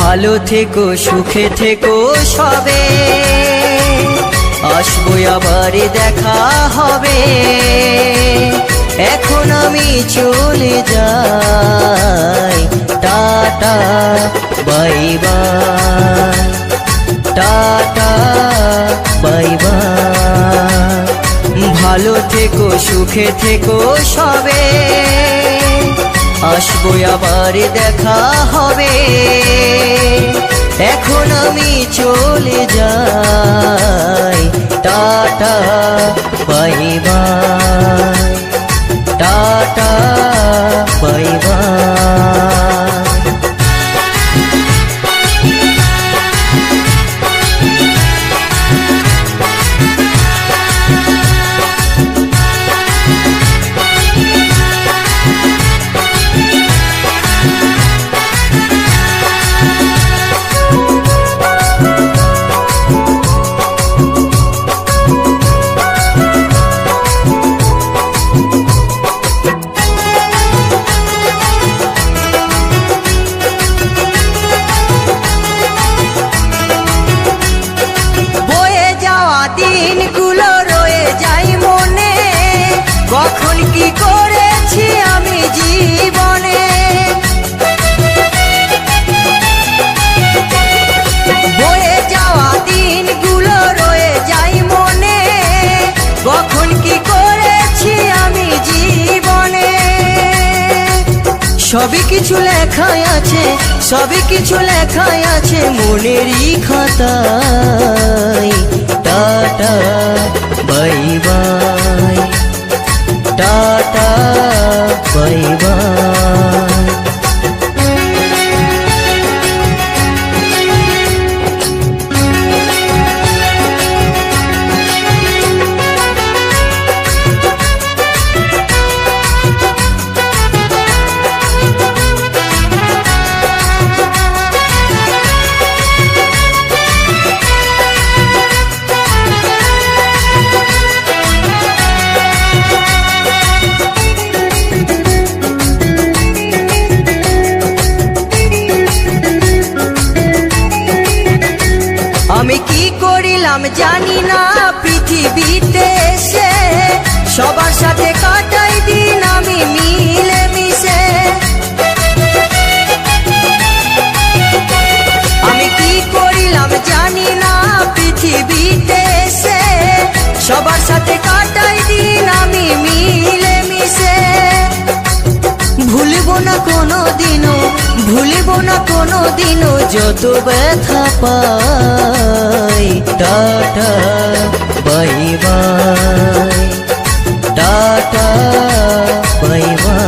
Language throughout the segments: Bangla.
ভালো থেকো সুখে থেকো সবে, আসবো আবার দেখা হবে। এখন আমি চলে যাই, tata bye bye, tata bye by. ভালো থেকো সুখে থেকো সবে, আসবো আবার দেখা হবে। এখন আমি চলে যাই, tata bye bye, tata bye by. দিনগুলো রয়ে যাই মনে, কখন কি করেছি আমি জীবনে। বয়ে যাওয়া দিনগুলো রয়ে যাই মনে, কখন কি করেছি আমি জীবনে। সবই কিছু লেখাই আছে, সবই কিছু লেখাই আছে মনেরই খাতায়। Tata bye bye, tata bye by. আমি কি করিলাম জানি না পৃথিবীতে এসে, সবার সাথে কাটাই দিন আমি মিলে মিশে। আমি কি করিলাম জানি না পৃথিবীতে এসে, সবার সাথে কাটাই দিন আমি মিলে মিশে। ভুলবো না কোনো দিনও, ভুলবো না কোনো দিনও যত ব্যথা পাই। Tata bye bye, tata bye bye.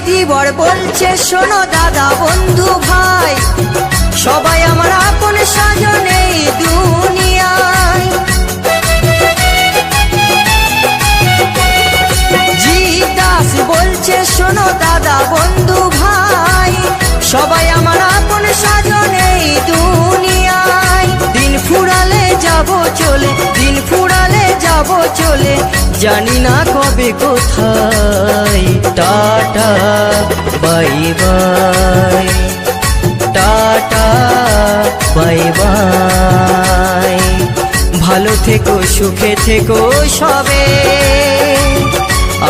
দিবর বলছে শোনো দাদা বন্ধু ভাই, সবাই আমার আপন স্বজন এই দুনিয়ায়। জি দাস বলছে শোনো দাদা বন্ধু ভাই, সবাই আমার আপন স্বজন এই দুনিয়ায়। দিন ফুরালে যাব চলে, দিন ফুরালে যাব চলে, জানি না কবে কোথায়। Tata bye bye, tata bye by. ভালো থেকো সুখে থেকো সবে,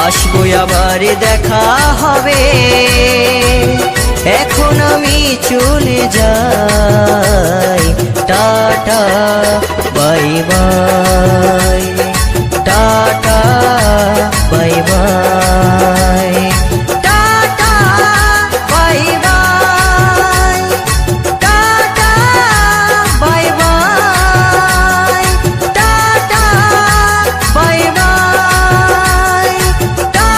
আসবো আবার দেখা হবে। এখন আমি চলে যাই, টাটা বাই বাই।